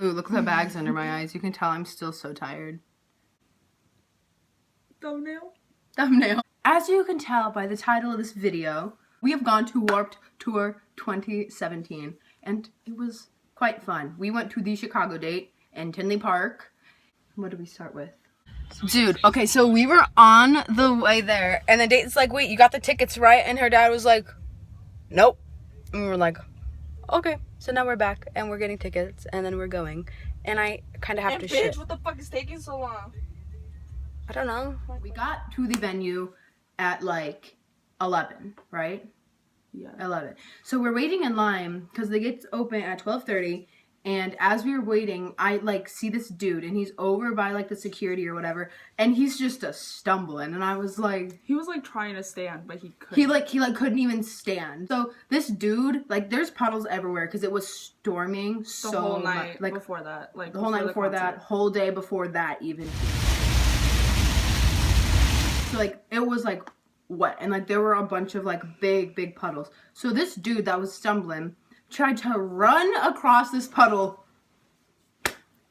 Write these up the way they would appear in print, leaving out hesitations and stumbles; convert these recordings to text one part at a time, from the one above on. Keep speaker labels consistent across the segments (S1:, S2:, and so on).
S1: Ooh, look at the bags under my eyes. You can tell I'm still so tired. Thumbnail. As you can tell by the title of this video, we have gone to Warped Tour 2017, and it was quite fun. We went to the Chicago date in Tinley Park. What did we start with? Dude, okay, so we were on the way there, and the date's like, wait, you got the tickets, right? And her dad was like, nope. And we were like, okay. So now we're back, and we're getting tickets, and then we're going. And I kind of have to shit.
S2: What the fuck is taking so long?
S1: I don't know. We got to the venue at like 11, right?
S2: Yeah.
S1: 11. So we're waiting in line because the gates open at 12:30. And as we were waiting, I like see this dude, and he's over by like the security or whatever, and he's just a stumbling. And I was like,
S2: he was like trying to stand, but he couldn't.
S1: He couldn't even stand. So this dude, like, there's puddles everywhere because it was storming so
S2: the whole night
S1: much. Like
S2: before that, like
S1: the whole night before that, whole day before that even. So like it was like wet, and like there were a bunch of like big puddles. So this dude that was stumbling tried to run across this puddle,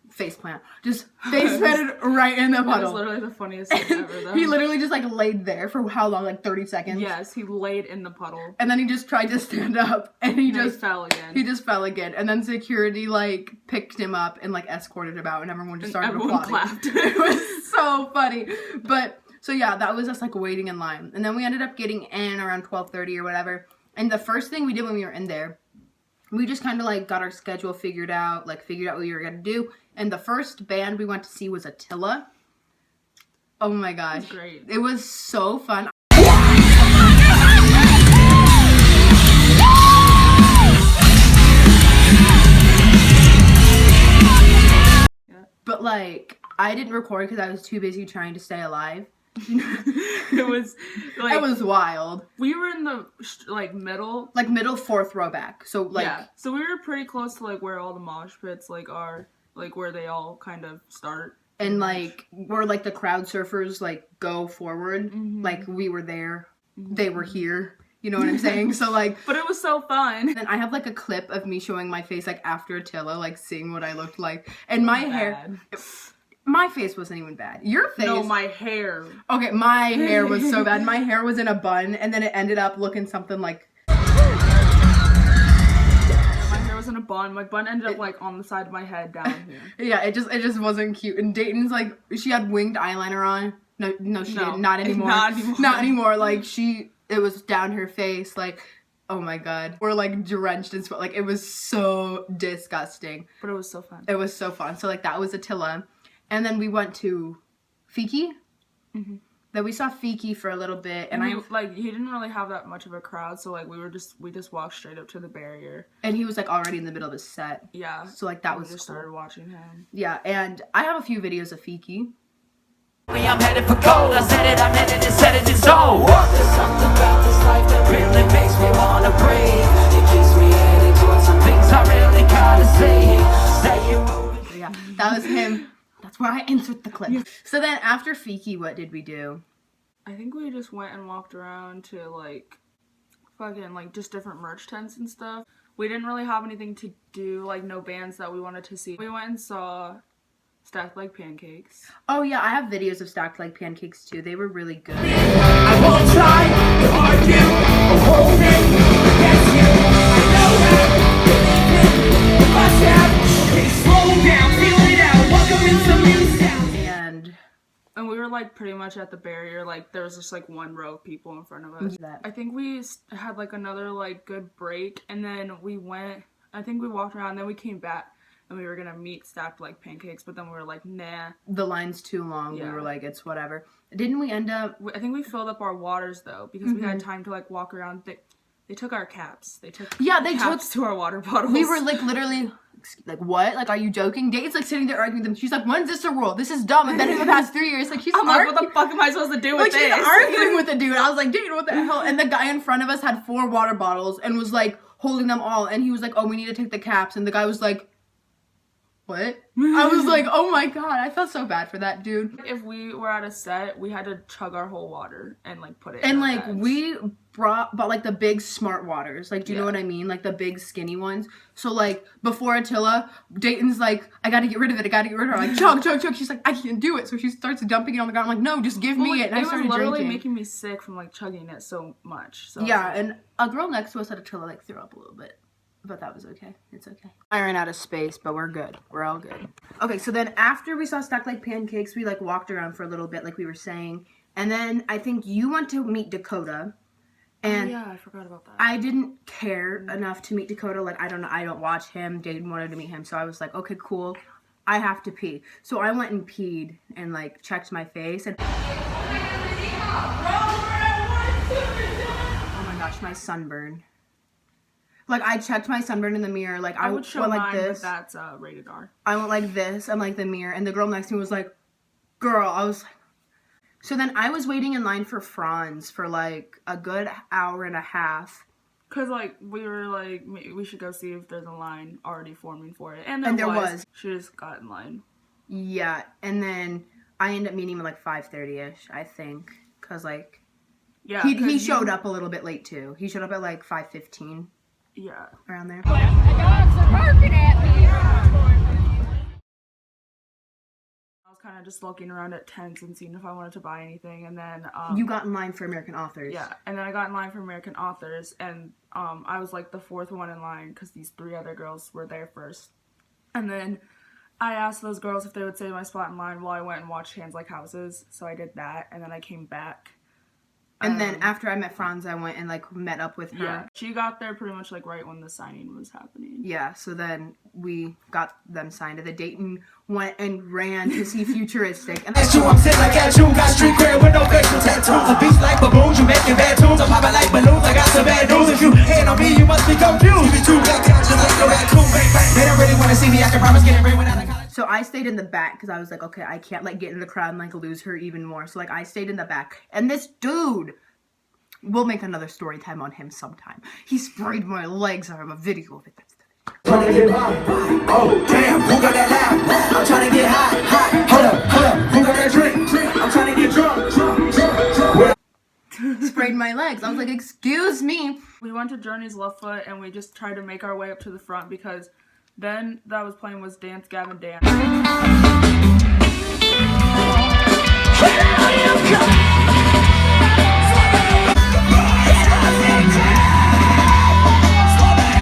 S1: faceplant, just face planted right in the puddle.
S2: That was literally the funniest thing ever, though.
S1: He literally just like laid there for how long? Like 30 seconds.
S2: Yes, he laid in the puddle.
S1: And then he just tried to stand up, and he just
S2: fell again.
S1: He just fell again, and then security like picked him up and like escorted him out, and everyone just started applauding.
S2: Clapped.
S1: It was so funny, but. So yeah, that was us like waiting in line. And then we ended up getting in around 12:30 or whatever. And the first thing we did when we were in there, we just kind of like got our schedule figured out what we were going to do. And the first band we went to see was Attila. Oh my gosh.
S2: It was great.
S1: It was so fun. But like, I didn't record because I was too busy trying to stay alive.
S2: It was like,
S1: it was wild.
S2: We were in the
S1: middle fourth row back. So like,
S2: yeah. So we were pretty close to like where all the mosh pits like are, like where they all kind of start.
S1: And like where like the crowd surfers like go forward. Mm-hmm. Like we were there, they were here. You know what I'm saying? So like,
S2: but it was so fun.
S1: And I have like a clip of me showing my face like after Attila, like seeing what I looked like, and my hair. My face wasn't even bad. Your face.
S2: No, my hair.
S1: Okay, my hair was so bad. My hair was in a bun, and then it ended up looking something like.
S2: My hair was in a bun. My bun ended up like on the side of my head down here.
S1: Yeah, it just wasn't cute. And Dayton's like, she had winged eyeliner on. No, she didn't. Not anymore. Not anymore. Like it was down her face. Like, oh my god, we're like drenched in sweat. Like it was so disgusting.
S2: But it was so fun.
S1: It was so fun. So like that was Attila. And then we went to Fiki. Mm-hmm. Then we saw Fiki for a little bit, and
S2: he didn't really have that much of a crowd, so like we just walked straight up to the barrier.
S1: And he was like already in the middle of his set.
S2: Yeah.
S1: So like that was
S2: just
S1: cool.
S2: Started watching him.
S1: Yeah, and I have a few videos of Fiki.
S3: I'm headed for gold. I said it, I meant it, and said it in zone. There's something about this life that really makes me wanna breathe. It keeps me headed towards some things I really gotta say.
S1: Yeah, that was him. That's where I insert the clip. Yeah. So then after Fiki, what did we do?
S2: I think we just went and walked around to like fucking like just different merch tents and stuff. We didn't really have anything to do, like no bands that we wanted to see. We went and saw Stacked Like Pancakes.
S1: Oh yeah, I have videos of Stacked Like Pancakes too. They were really good.
S3: I won't try to argue or hold it against you. I know that you must have. Okay, slow down, feel it out. Welcome in some new sounds.
S2: And we were like pretty much at the barrier. Like there was just like one row of people in front of us. I think we had like another like good break, and then we went. I think we walked around, and then we came back. And we were gonna meet Stacked Like Pancakes, but then we were like, nah.
S1: The line's too long. Yeah. We were like, it's whatever. Didn't we end up...
S2: I think we filled up our waters, though, because we had time to, like, walk around. They took our caps. They took caps to our water bottles.
S1: We were, like, literally... Like, what? Like, are you joking? Dayton's, like, sitting there arguing with them. She's like, when's this a rule? This is dumb. And then in the past 3 years, like, she's
S2: I'm like, what the fuck am I supposed to do with this?
S1: She's arguing with the dude. I was like, Dayton, what the hell? And the guy in front of us had 4 water bottles and was, like, holding them all. And he was like, oh, we need to take the caps. And the guy was like... what? I was like, oh my god, I felt so bad for that dude.
S2: If we were at a set, we had to chug our whole water and like put it
S1: And
S2: in
S1: like
S2: our bags.
S1: we bought like the big smart waters. Like, do you know
S2: Yeah.
S1: what I mean? Like the big skinny ones. So like before Attila, Dayton's like, I gotta get rid of it. I gotta get rid of it. I'm like, chug, chug, chug. She's like, I can't do it. So she starts dumping it on the ground. I'm like, no, just give me it. And I
S2: was
S1: started
S2: literally
S1: drinking.
S2: making me sick from like chugging it so much. So
S1: Yeah, and a girl next to us at Attila like threw up a little bit. But that was okay. It's okay. I ran out of space, but we're good. We're all good. Okay, so then after we saw Stacked Like Pancakes, we like walked around for a little bit, like we were saying. And then I think you went to meet Dakota. And
S2: yeah, I forgot about that.
S1: I didn't care enough to meet Dakota. Like, I don't watch him. Dayton wanted to meet him. So I was like, okay, cool. I have to pee. So I went and peed and like checked my face. And oh my gosh, my sunburn. Like, I checked my sunburn in the mirror. Like, I
S2: would show
S1: went like
S2: mine,
S1: this.
S2: but that's rated R.
S1: I went like this and like the mirror. And the girl next to me was like, girl. I was like. So then I was waiting in line for Franz for like a good hour and a half.
S2: Cause like we were like we should go see if there's a line already forming for it, and there was. She just got in line.
S1: Yeah, and then I ended up meeting him at like 5:30ish, I think, cause like
S2: Yeah,
S1: he showed up a little bit late too. He showed up at like 5:15,
S2: Yeah.
S1: around there.
S4: The dogs are barking at me.
S2: I was kind of just looking around at tents and seeing if I wanted to buy anything, and then
S1: You got in line for American Authors.
S2: yeah, and then I got in line for American Authors, and I was like the fourth one in line because these three other girls were there first, and then I asked those girls if they would save my spot in line while I went and watched Hands Like Houses, so I did that, and then I came back.
S1: And then after I met Franz, I went and like met up with her.
S2: Yeah, she got there pretty much like right when the signing was happening.
S1: Yeah, so then we got them signed, and the Dayton went and ran to see Futuristic. And
S3: That's true, I'm sitting like that tune. Got street cred with no facial tattoos. A beast like baboons, you making bad tunes. I'm popping like balloons, I got some bad news. If you hate on me, you must be confused. You be too black out just like a raccoon. Bang, bang. They don't really want to see me, I can promise getting rain without a college.
S1: so I stayed in the back because I was like, okay, I can't like get in the crowd and like lose her even more. So like I stayed in the back, and this dude, we'll make another story time on him sometime. He sprayed my legs. I have a video of it. That's the
S3: Trying to get high. Oh, damn, who got that loud? I'm trying to get high. Hold up, who got that drink? I'm trying to get drunk.
S1: sprayed my legs. I was like, excuse me.
S2: We went to Journey's Left Foot and we just tried to make our way up to the front because then that was playing was Dance Gavin Dance.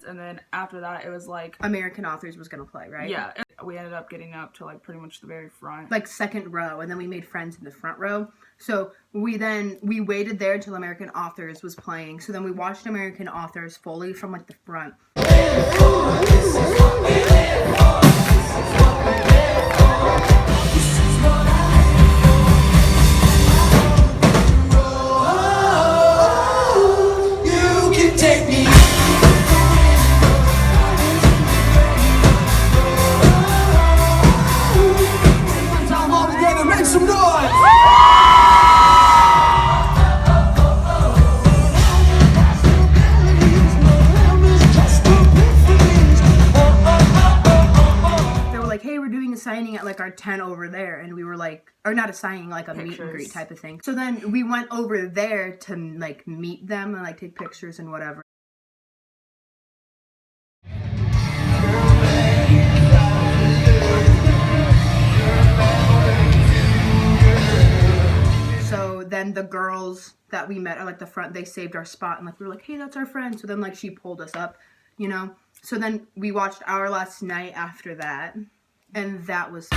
S2: And then after that it was like
S1: American Authors was gonna play, right?
S2: yeah, we ended up getting up to like pretty much the very front.
S1: Like second row, and then we made friends in the front row. So we waited there until American Authors was playing. So then we watched American Authors fully from like the front.
S3: You can take me. All together, make some noise.
S1: They were like, hey, we're doing a signing at like our tent over there. And we were like, or not a signing, like a meet and
S2: Pictures.
S1: greet type of thing. So then we went over there to like meet them and like take pictures and whatever. So then the girls that we met at like the front, they saved our spot and like we were like, hey, that's our friend. So then like she pulled us up, you know. So then we watched Our Last Night after that, and that was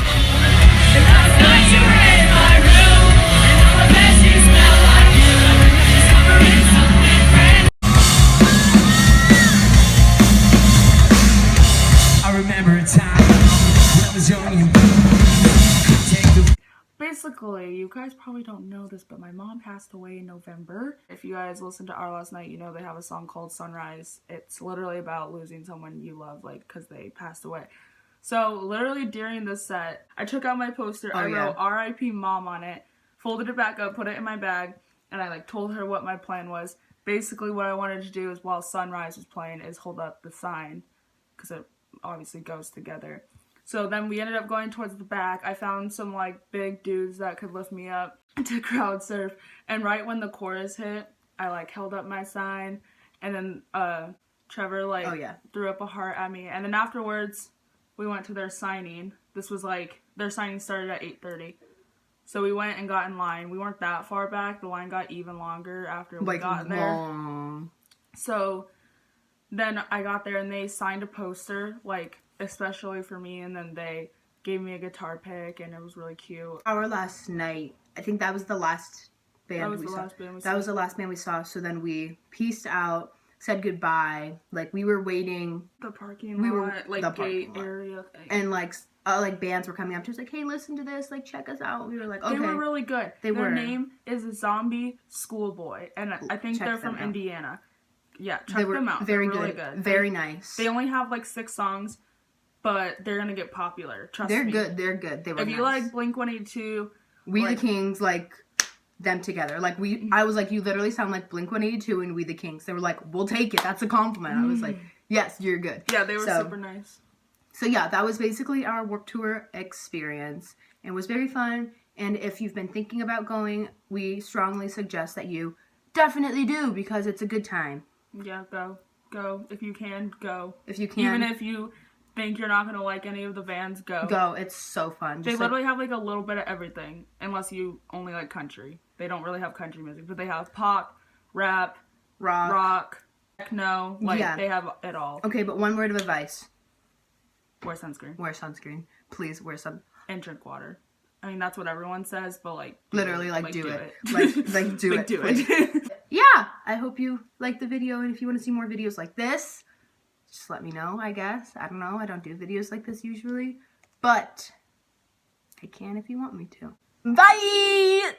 S3: I remember a time when I was young and take the
S2: Basically, you guys probably don't know this, but my mom passed away in November. If you guys listen to Our Last Night, you know they have a song called Sunrise. It's literally about losing someone you love, like, because they passed away. So, literally during this set, I took out my poster, I wrote R.I.P. Mom on it, folded it back up, put it in my bag, and I, like, told her what my plan was. Basically, what I wanted to do is, while Sunrise was playing, is hold up the sign, because it obviously goes together. So then we ended up going towards the back. I found some like big dudes that could lift me up to crowd surf. And right when the chorus hit, I like held up my sign, and then Trevor like threw up a heart at me. And then afterwards, we went to their signing. This was like their signing started at 8:30. So we went and got in line. We weren't that far back. The line got even longer after we got there. So then I got there and they signed a poster, like, especially for me. And then they gave me a guitar pick and it was really cute.
S1: Our last night, I think that was the last band we saw. That was the last band we saw. So then we pieced out, said goodbye. Like, we were waiting.
S2: The parking lot, like, gate area thing.
S1: And, like bands were coming up to us, like, hey, listen to this, like, check us out. We were like, okay.
S2: They were really good. Their name is Zombie Schoolboy, and I think they're from Indiana. Yeah, check them out.
S1: Very
S2: they're
S1: good.
S2: Really good.
S1: Very nice.
S2: They only have, like, 6 songs, but they're gonna get popular. Trust me.
S1: They're good. They were
S2: If you like Blink-182...
S1: We the Kings, like, them together. Like, I was like, you literally sound like Blink-182 and We the Kings. They were like, we'll take it. That's a compliment. I was like, yes, you're good.
S2: Yeah, they were super nice.
S1: So yeah, that was basically our Warped Tour experience. It was very fun, and if you've been thinking about going, we strongly suggest that you definitely do, because it's a good time.
S2: Yeah, go. Go. If you can, go.
S1: If you can.
S2: Even if you think you're not going to like any of the bands, go.
S1: Go. It's so fun.
S2: They literally have like a little bit of everything, unless you only like country. They don't really have country music, but they have pop, rap, rock, techno, like they have it all.
S1: Okay, but one word of advice.
S2: Wear sunscreen.
S1: Wear sunscreen. Please wear some.
S2: And drink water. I mean, that's what everyone says, but like...
S1: Literally, like, do it. Like, do it.
S2: Do it.
S1: Yeah! I hope you liked the video, and if you want to see more videos like this, just let me know, I guess. I don't know. I don't do videos like this usually. But I can if you want me to. Bye!